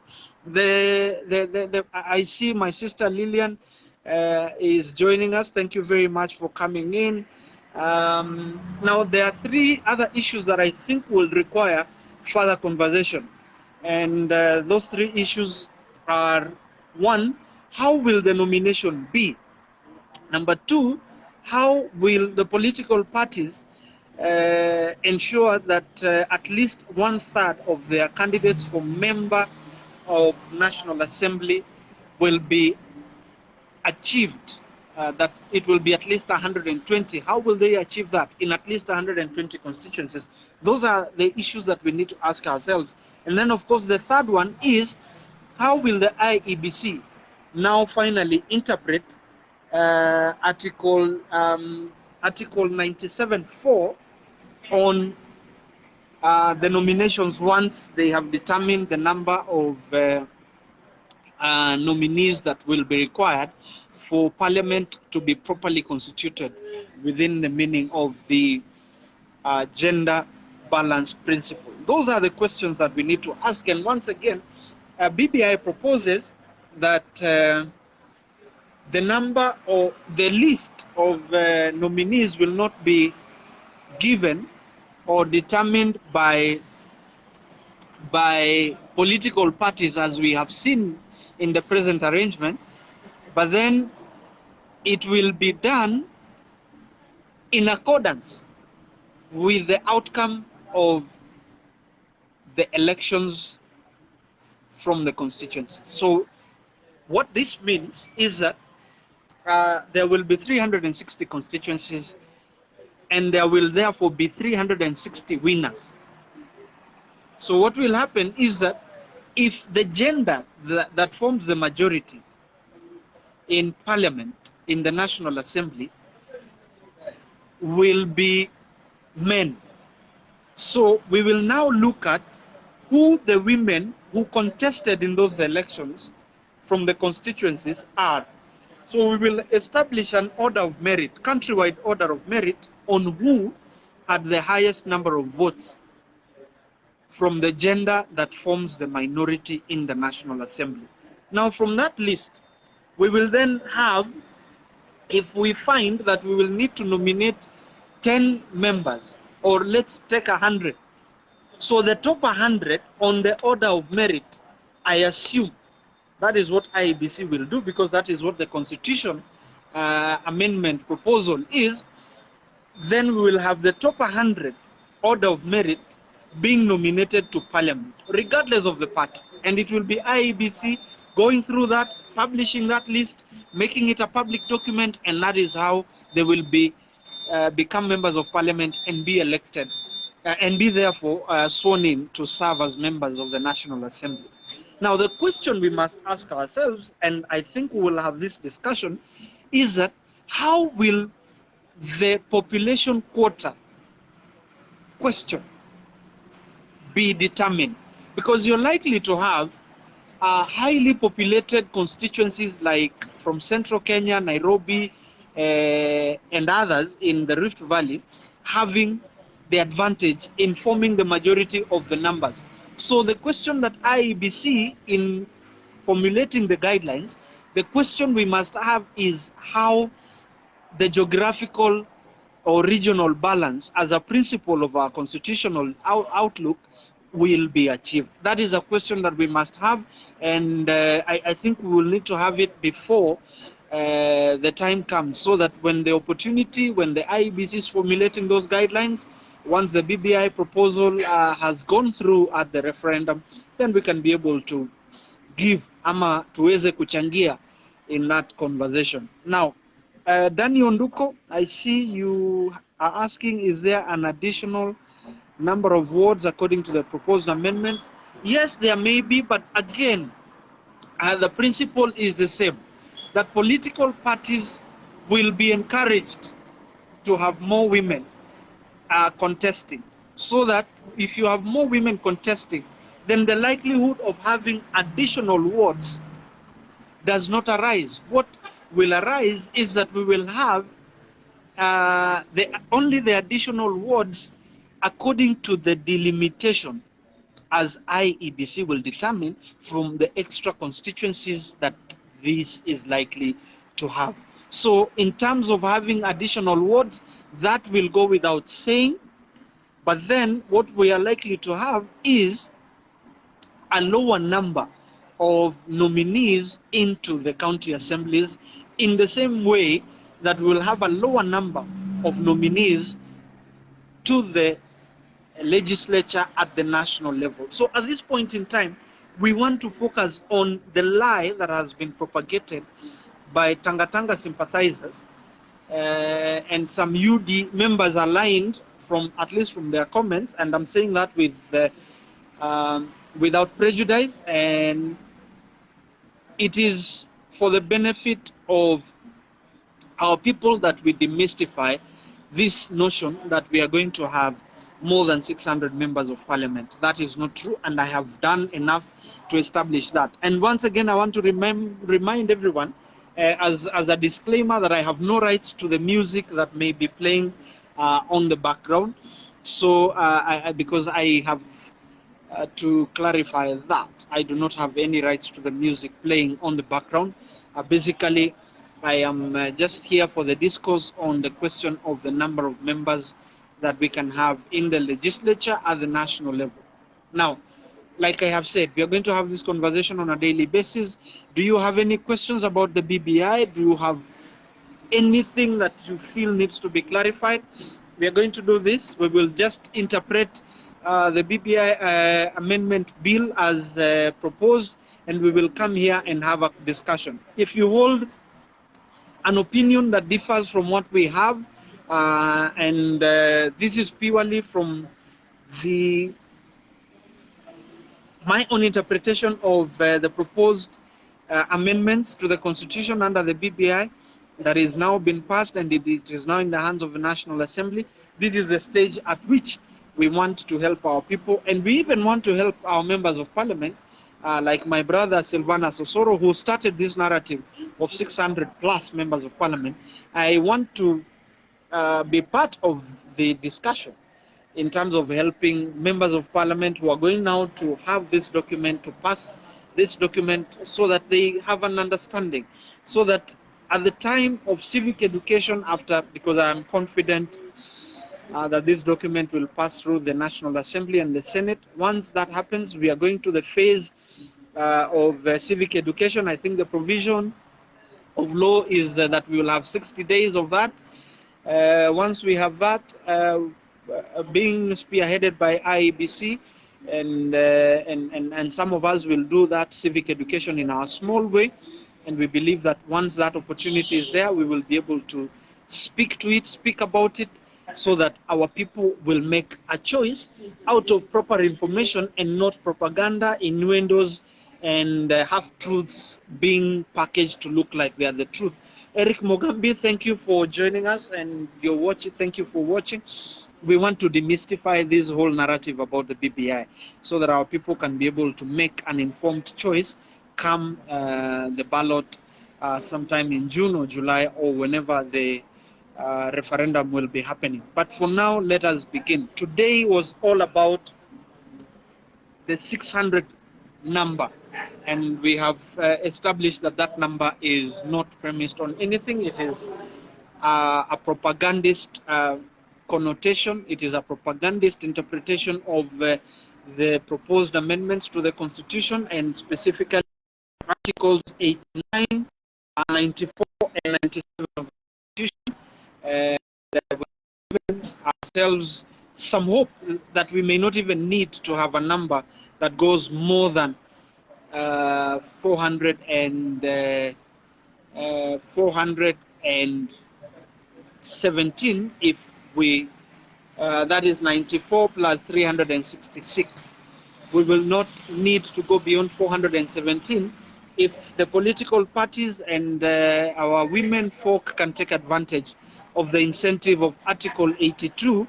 [SPEAKER 1] I see my sister Lillian is joining us. Thank you very much for coming in. Now, there are three other issues that I think will require further conversation. And those three issues are: one, how will the nomination be? Number two, how will the political parties ensure that at least 1/3 of their candidates for member of National Assembly will be achieved, that it will be at least 120. How will they achieve that in at least 120 constituencies? Those are the issues that we need to ask ourselves. And then, of course, the third one is, how will the IEBC now finally interpret Article 97(4) on the nominations once they have determined the number of nominees that will be required for Parliament to be properly constituted within the meaning of the gender balance principle. Those are the questions that we need to ask. And once again, BBI proposes that the number or the list of nominees will not be given or determined by political parties, as we have seen in the present arrangement, but then it will be done in accordance with the outcome of the elections from the constituency. So what this means is that there will be 360 constituencies, and there will therefore be 360 winners. So what will happen is that if the gender that forms the majority in Parliament, in the National Assembly, will be men, so we will now look at who the women who contested in those elections from the constituencies are. So we will establish an order of merit, countrywide order of merit, on who had the highest number of votes from the gender that forms the minority in the National Assembly. Now, from that list, we will then have, if we find that we will need to nominate 10 members, or let's take 100. So the top 100 on the order of merit, I assume that is what IEBC will do, because that is what the Constitution amendment proposal is. Then we will have the top 100 order of merit being nominated to Parliament, regardless of the party. And it will be IEBC going through that, publishing that list, making it a public document, and that is how they will be become members of Parliament and be elected, and be therefore sworn in to serve as members of the National Assembly. Now, the question we must ask ourselves, and I think we will have this discussion, is that how will the population quota question be determined? Because you're likely to have highly populated constituencies like from central Kenya, Nairobi, and others in the Rift Valley having the advantage in forming the majority of the numbers. So the question that IEBC, in formulating the guidelines, the question we must have is how the geographical or regional balance as a principle of our constitutional outlook will be achieved. That is a question that we must have, and I think we will need to have it before the time comes, so that when the opportunity, when the IEBC is formulating those guidelines, once the BBI proposal has gone through at the referendum, then we can be able to give ama tuweze kuchangia in that conversation. Now, Danny Onduko, I see you are asking, is there an additional number of wards according to the proposed amendments? Yes, there may be, but again, the principle is the same, that political parties will be encouraged to have more women contesting, so that if you have more women contesting, then the likelihood of having additional wards does not arise. What will arise is that we will have only the additional wards according to the delimitation as IEBC will determine from the extra constituencies that this is likely to have. So in terms of having additional wards, that will go without saying, but then what we are likely to have is a lower number of nominees into the county assemblies, in the same way that we'll have a lower number of nominees to the legislature at the national level. So at this point in time, we want to focus on the lie that has been propagated by Tanga sympathizers and some UD members aligned, from at least from their comments, and I'm saying that with without prejudice, and it is for the benefit of our people that we demystify this notion that we are going to have more than 600 members of parliament. That is not true, and I have done enough to establish that. And once again, I want to remind everyone, as a disclaimer, that I have no rights to the music that may be playing on the background. So because I have to clarify that I do not have any rights to the music playing on the background. Basically, I am just here for the discourse on the question of the number of members that we can have in the legislature at the national level. Now, like I have said, we are going to have this conversation on a daily basis. Do you have any questions about the BBI? Do you have anything that you feel needs to be clarified? We are going to do this. We will just interpret the BBI amendment bill as proposed, and we will come here and have a discussion. If you hold an opinion that differs from what we have, and this is purely from my own interpretation of the proposed amendments to the Constitution under the BBI that is now been passed, and it is now in the hands of the National Assembly. This is the stage at which we want to help our people, and we even want to help our members of parliament, like my brother Silvana Sosoro, who started this narrative of 600 plus members of parliament. I want to be part of the discussion in terms of helping members of parliament who are going now to have this document, to pass this document, so that they have an understanding, so that at the time of civic education after, because I am confident that this document will pass through the National Assembly and the Senate. Once that happens, we are going to the phase of civic education. I think the provision of law is that we will have 60 days of that. Once we have that, being spearheaded by IEBC, and some of us will do that civic education in our small way, and we believe that once that opportunity is there, we will be able to speak to it, speak about it, so that our people will make a choice out of proper information and not propaganda, innuendos, and half-truths being packaged to look like they are the truth. Eric Mogambi, thank you for joining us, and you're watching. Thank you for watching. We want to demystify this whole narrative about the BBI so that our people can be able to make an informed choice come the ballot sometime in June or July or whenever the referendum will be happening. But for now, let us begin. Today was all about the 600 number, and we have established that that number is not premised on anything. It is a propagandist connotation. It is a propagandist interpretation of the proposed amendments to the Constitution, and specifically Articles 89, 94, and 97 of the Constitution. We've given ourselves some hope that we may not even need to have a number that goes more than 417 if we, that is 94 plus 366. We will not need to go beyond 417 if the political parties and our women folk can take advantage of the incentive of Article 82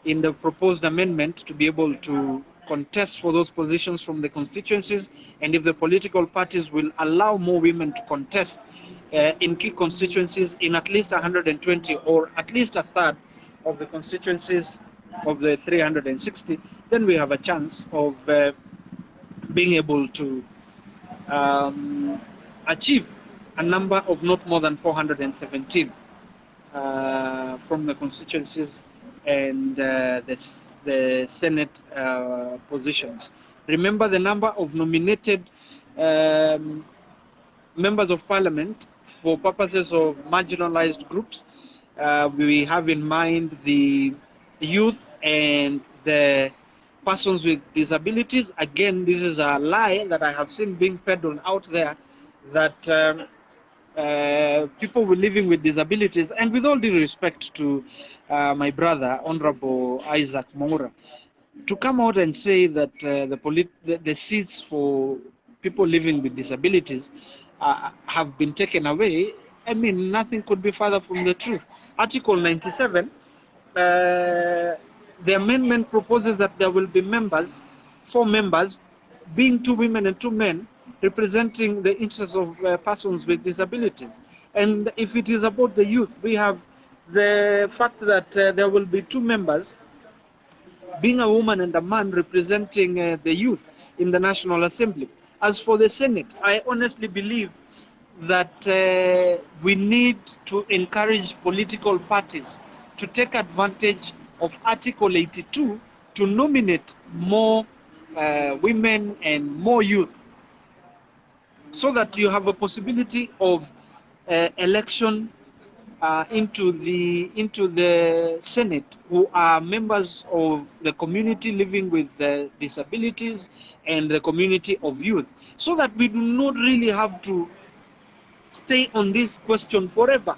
[SPEAKER 1] in the proposed amendment to be able to contest for those positions from the constituencies, and if the political parties will allow more women to contest in key constituencies in at least 120 or at least a third of the constituencies of the 360, then we have a chance of being able to achieve a number of not more than 417 from the constituencies and the Senate positions. Remember, the number of nominated members of parliament for purposes of marginalized groups. We have in mind the youth and the persons with disabilities. Again, this is a lie that I have seen being peddled out there, that people living with disabilities, and with all due respect to my brother, Honorable Isaac Moura, to come out and say that the seats for people living with disabilities have been taken away, I mean, nothing could be further from the truth. Article 97, the amendment proposes that there will be members, 4 members, being 2 women and 2 men, representing the interests of persons with disabilities. And if it is about the youth, we have the fact that there will be 2 members, being a woman and a man, representing the youth in the National Assembly. As for the Senate, I honestly believe that we need to encourage political parties to take advantage of Article 82 to nominate more women and more youth, so that you have a possibility of election into the Senate who are members of the community living with disabilities and the community of youth, so that we do not really have to stay on this question forever.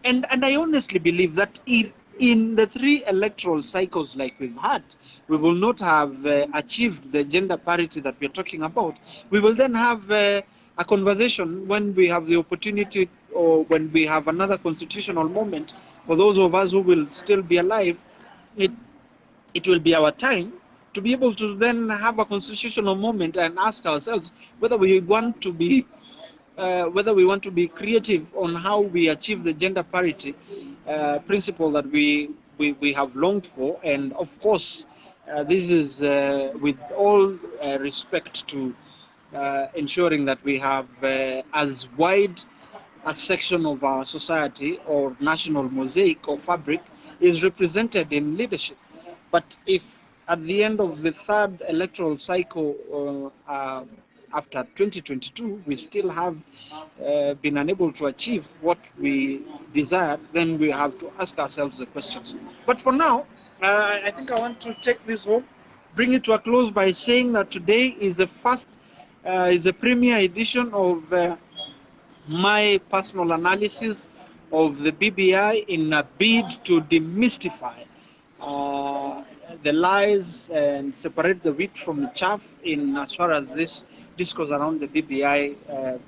[SPEAKER 1] And I honestly believe that if in the 3 electoral cycles like we've had, we will not have achieved the gender parity that we're talking about, we will then have a conversation when we have the opportunity, or when we have another constitutional moment. For those of us who will still be alive, it will be our time to be able to then have a constitutional moment and ask ourselves whether we want to be creative on how we achieve the gender parity principle that we have longed for. And of course, this is with all respect to ensuring that we have as wide a section of our society or national mosaic or fabric is represented in leadership. But if at the end of the 3rd electoral cycle after 2022, we still have been unable to achieve what we desired, then we have to ask ourselves the questions. But for now, I think I want to take this home, bring it to a close by saying that today is the first, is a premiere edition of my personal analysis of the BBI in a bid to demystify the lies and separate the wheat from the chaff in as far as this discourse around the BBI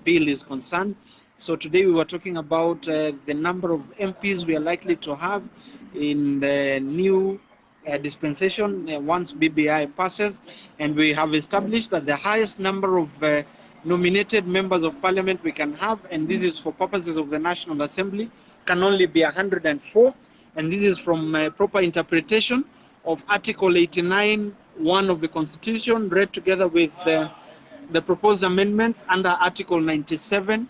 [SPEAKER 1] bill is concerned. So today we were talking about the number of MPs we are likely to have in the new dispensation once BBI passes, and we have established that the highest number of nominated members of parliament we can have, and this is for purposes of the National Assembly, can only be 104, and this is from proper interpretation of Article 89(1) of the Constitution, read together with the proposed amendments under Article 97,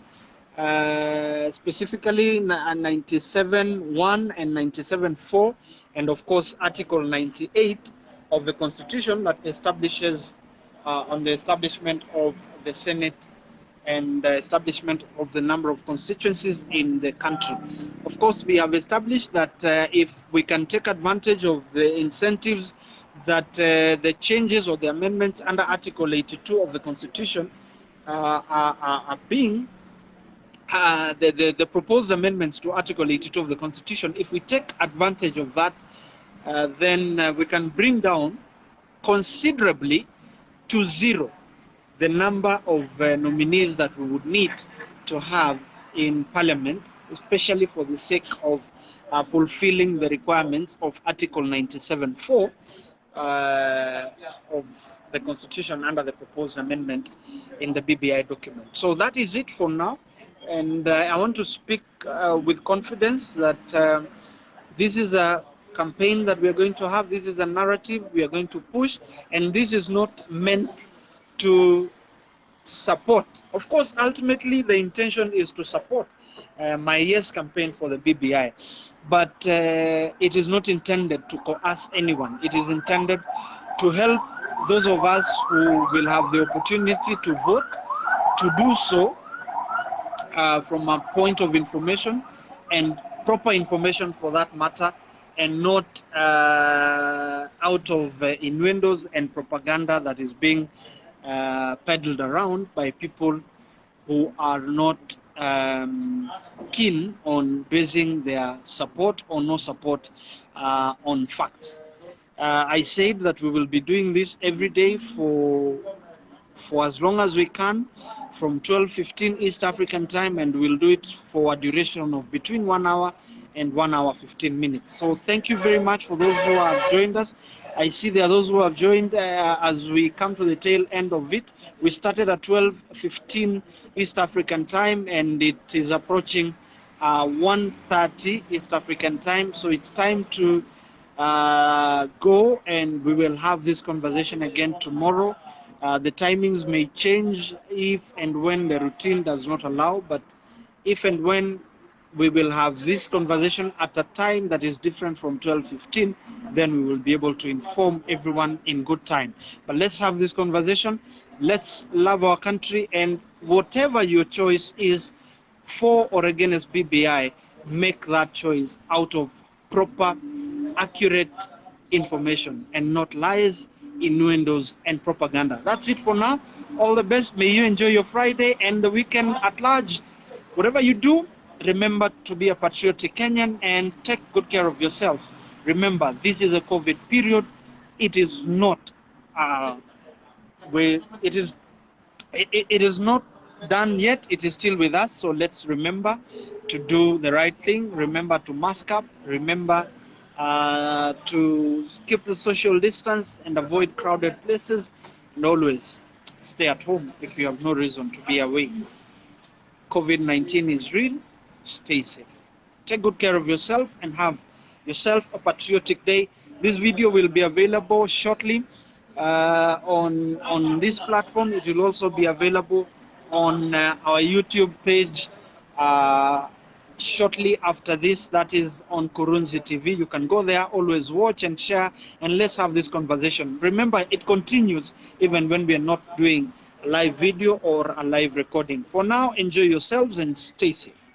[SPEAKER 1] specifically 97(1) and 97(4), and of course Article 98 of the Constitution that establishes on the establishment of the Senate and the establishment of the number of constituencies in the country. Of course, we have established that if we can take advantage of the incentives that the changes or the amendments under Article 82 of the Constitution are being, the proposed amendments to Article 82 of the Constitution, if we take advantage of that, then we can bring down considerably to zero the number of nominees that we would need to have in Parliament, especially for the sake of fulfilling the requirements of Article 97(4) of the Constitution under the proposed amendment in the BBI document. So that is it for now, and I want to speak with confidence that this is a campaign that we are going to have, this is a narrative we are going to push, and this is not meant to support. Of course, ultimately the intention is to support my yes campaign for the BBI, but it is not intended to coerce anyone. It is intended to help those of us who will have the opportunity to vote to do so from a point of information, and proper information for that matter, and not out of innuendos and propaganda that is being peddled around by people who are not keen on basing their support or no support on facts. I said that we will be doing this every day for as long as we can, from 12:15 East African time, and we'll do it for a duration of between 1 hour and 1 hour 15 minutes. So thank you very much for those who have joined us. I see there are those who have joined as we come to the tail end of it. We started at 12:15 East African time, and it is approaching 1:30 East African time. So it's time to go, and we will have this conversation again tomorrow. The timings may change if and when the routine does not allow, but if and when we will have this conversation at a time that is different from 12:15, then we will be able to inform everyone in good time. But let's have this conversation. Let's love our country, and whatever your choice is, for or against BBI, make that choice out of proper, accurate information and not lies, innuendos, and propaganda. That's it for now. All the best. May you enjoy your Friday and the weekend at large. Whatever you do, remember to be a patriotic Kenyan and take good care of yourself. Remember, this is a COVID period. It is not it is not done yet. It is still with us. So let's remember to do the right thing. Remember to mask up. Remember to keep the social distance and avoid crowded places, and always stay at home if you have no reason to be away. COVID-19 is real. Stay safe. Take good care of yourself and have yourself a patriotic day. This video will be available shortly on this platform. It will also be available on our YouTube page shortly after this. That is on Kurunzi TV. You can go there, always watch and share, and let's have this conversation. Remember, it continues even when we are not doing a live video or a live recording. For now, enjoy yourselves and stay safe.